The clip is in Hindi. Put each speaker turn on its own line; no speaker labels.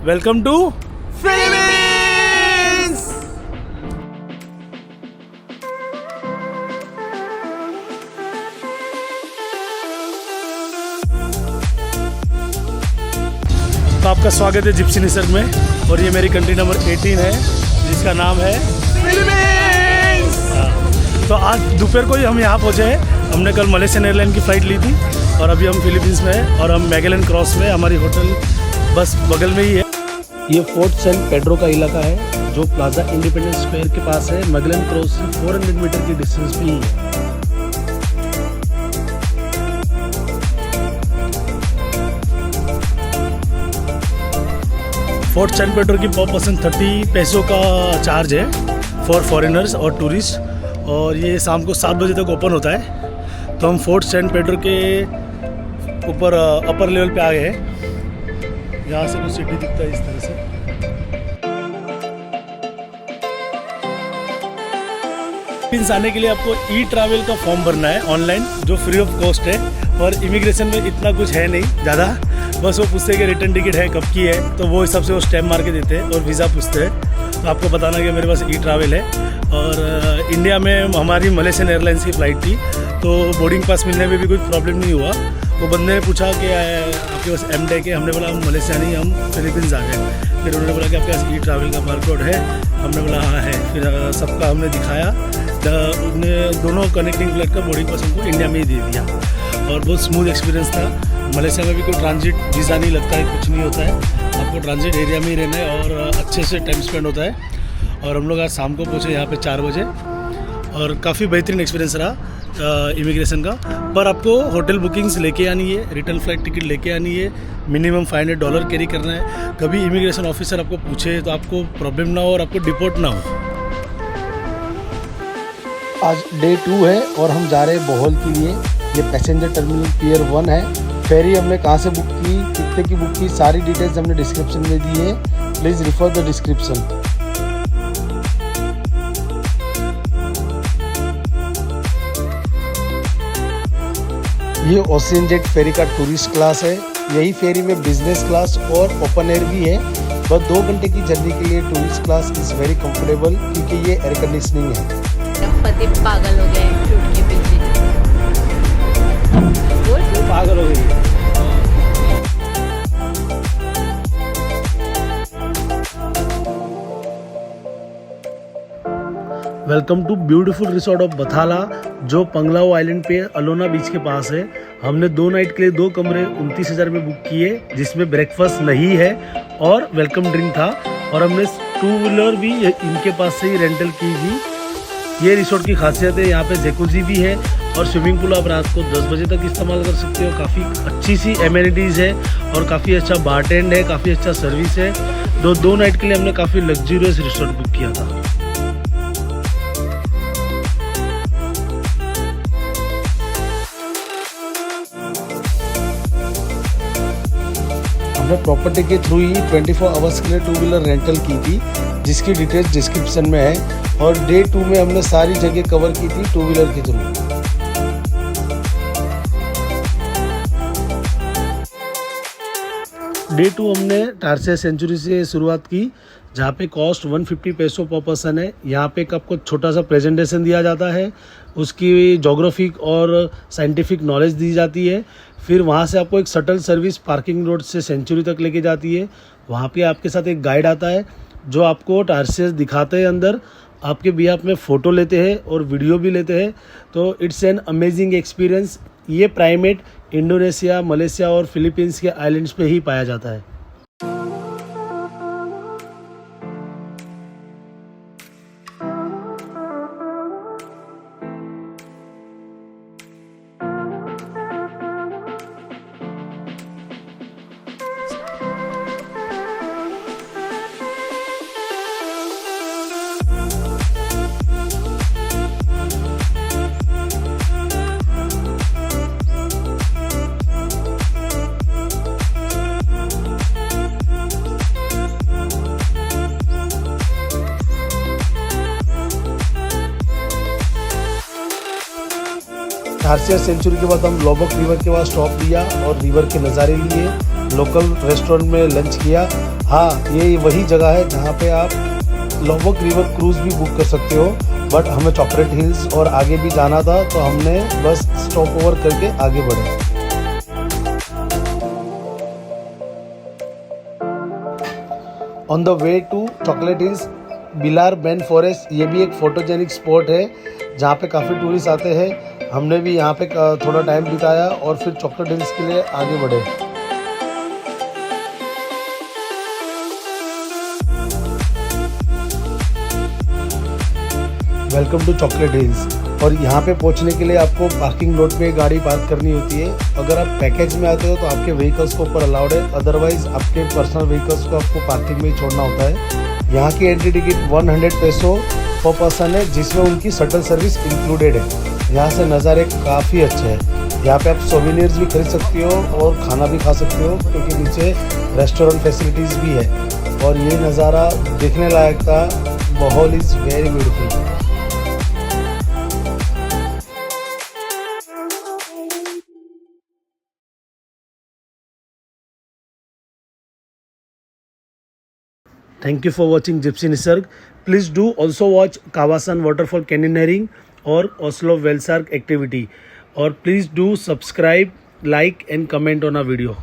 Welcome to Philippines. तो आपका स्वागत है जिप्सी निसर्ग में, और ये मेरी कंट्री नंबर 18 है जिसका नाम है फिलीपींस। तो आज दोपहर को ही हम यहाँ पहुँचे हैं। हमने कल मलेशियन एयरलाइन की फ़्लाइट ली थी और अभी हम फिलीपींस में हैं और हम मैगेलन क्रॉस में, हमारी होटल बस बगल में ही है। ये फोर्ट सैन पेड्रो का इलाका है जो प्लाजा इंडिपेंडेंस स्क्वायर के पास है। मैगेलन क्रॉस से 400 मीटर की डिस्टेंस पे ही है। फोर्ट सैन पेड्रो की पर पर्सन 30 पैसों का चार्ज है फॉर फॉरेनर्स और टूरिस्ट, और ये शाम को 7 बजे तक ओपन होता है। तो हम फोर्ट सैन पेड्रो के ऊपर अपर लेवल पे आ गए हैं। यहाँ से कुछ सिटी दिखता है इस तरह से। फिलीपींस आने के लिए आपको ई ट्रैवल का फॉर्म भरना है ऑनलाइन, जो फ्री ऑफ कॉस्ट है। और इमिग्रेशन में इतना कुछ है नहीं ज़्यादा, बस वो पूछते हैं कि रिटर्न टिकट है, कब की है, तो वो हिसाब से वो स्टैम्प मार के देते हैं और वीज़ा पूछते हैं। तो आपको बताना कि मेरे पास ई ट्रैवल है। और इंडिया में हमारी मलेशियन एयरलाइंस की फ़्लाइट थी, तो बोर्डिंग पास मिलने में भी कोई प्रॉब्लम नहीं हुआ। वो बंदे ने पूछा कि आपके पास एमटेक है, हमने बोला हम मलेशिया नहीं, हम फिलीपींस आ गए। फिर उन्होंने बोला कि आपके पास ई ट्रैवल का बारकोड है, हमने बोला हाँ है। फिर सबका हमने दिखाया, उन्होंने दोनों कनेक्टिंग फ्लाइट का बोर्डिंग पास हमको इंडिया में ही दे दिया और बहुत स्मूथ एक्सपीरियंस था। मलेशिया में भी कोई ट्रांजिट वीज़ा नहीं लगता है, कुछ नहीं होता है, आपको ट्रांजिट एरिया में ही रहना है और अच्छे से टाइम स्पेंड होता है। और हम लोग आज शाम को पहुँचे यहाँ पे 4 बजे, और काफ़ी बेहतरीन एक्सपीरियंस रहा इमिग्रेशन का। पर आपको होटल बुकिंग्स लेके आनी है, रिटर्न फ्लाइट टिकट लेके आनी है, मिनिमम $500 कैरी करना है। कभी इमिग्रेशन ऑफिसर आपको पूछे तो आपको प्रॉब्लम ना हो और आपको डिपोर्ट ना हो।
आज डे 2 है और हम जा रहे हैं बोहल के लिए। ये पैसेंजर टर्मिनल पियर 1 है। फेरी हमने कहाँ से बुक की, कितने की बुक की, सारी डिटेल्स हमने डिस्क्रिप्शन में दी है। Please refer the description. ये ओशियन जेट फेरी का टूरिस्ट क्लास है। यही फेरी में बिजनेस क्लास और ओपन एयर भी है। बस 2 घंटे की जर्नी के लिए tourist class is very comfortable, क्योंकि ये एयर कंडीशनिंग है।
पति पागल हो गए टूट के पीछे।
पागल हो गई। Welcome to beautiful resort of Bathala, जो पंगलाओ आइलैंड पे अलोना बीच के पास है। हमने 2 नाइट के लिए 2 कमरे 29,000 में बुक किए, जिसमें ब्रेकफास्ट नहीं है और वेलकम ड्रिंक था। और हमने 2 व्हीलर भी इनके पास से ही रेंटल की थी। ये रिसोर्ट की खासियत है, यहाँ पे जैकुजी भी है और स्विमिंग पूल आप रात को 10 बजे तक इस्तेमाल कर सकते हो। काफ़ी अच्छी सी एमेनिटीज़ है और काफ़ी अच्छा बारटेंड है, काफ़ी अच्छा सर्विस है। 2 नाइट के लिए हमने काफ़ी लग्जूरियस रिसोर्ट बुक किया था।
हमने प्रॉपर्टी के थ्रू ही 24 आवर्स के लिए 2 व्हीलर रेंटल की थी, जिसकी डिटेल्स डिस्क्रिप्शन में है। और डे 2 में हमने सारी जगह कवर की थी 2 व्हीलर के थ्रू।
डे 2 हमने टारसिया सेंचुरी से शुरुआत की, जहाँ पे कॉस्ट 150 पैसों पर पर्सन है। यहाँ पे एक आपको छोटा सा प्रेजेंटेशन दिया जाता है, उसकी जोग्राफिक और साइंटिफिक नॉलेज दी जाती है। फिर वहाँ से आपको एक शटल सर्विस पार्किंग रोड से सेंचुरी तक लेके जाती है। वहाँ पे आपके साथ एक गाइड आता है जो आपको टारसिया दिखाते हैं अंदर, आपके बिहाफ में फ़ोटो लेते हैं और वीडियो भी लेते हैं। तो इट्स एन अमेजिंग एक्सपीरियंस। ये प्राइमेट इंडोनेशिया, मलेशिया और फिलीपींस के आइलैंड्स पे ही पाया जाता है।
थारसियर सेंचुरी के बाद हम लोबक रिवर के पास स्टॉप लिया और रिवर के नज़ारे लिए, लोकल रेस्टोरेंट में लंच किया। हाँ, ये वही जगह है जहाँ पे आप लोबक रिवर क्रूज़ भी बुक कर सकते हो, बट हमें चॉकलेट हिल्स और आगे भी जाना था तो हमने बस स्टॉप ओवर करके आगे बढ़े। On the way to Chocolate Hills Bilar बैन फॉरेस्ट, ये भी एक फोटोजेनिक स्पॉट है जहाँ पे काफ़ी टूरिस्ट आते हैं। हमने भी यहाँ पे थोड़ा टाइम बिताया और फिर चॉकलेट हिल्स के लिए आगे बढ़े। Welcome to Chocolate Hills. और यहाँ पे पहुँचने के लिए आपको पार्किंग लॉट में गाड़ी पार्क करनी होती है। अगर आप पैकेज में आते हो तो आपके व्हीकल्स को ऊपर अलाउड है, अदरवाइज आपके पर्सनल व्हीकल्स को आपको पार्किंग में ही छोड़ना होता है। यहाँ की एंट्री टिकट 100 पैसों पर पर्सन है, जिसमें उनकी शटल सर्विस इंक्लूडेड है। यहाँ से नज़ारे काफ़ी अच्छे हैं। यहाँ पे आप सोवेनियर्स भी खरीद सकते हो और खाना भी खा सकते हो, क्योंकि नीचे रेस्टोरेंट फैसिलिटीज़ भी है। और ये नज़ारा देखने लायक था। माहौल is very beautiful.
Thank you for watching Gypsy Nisarg. Please do also watch Kawasan Waterfall Canyoneering or Oslo Whale Shark activity. Or please do subscribe, like and comment on our video.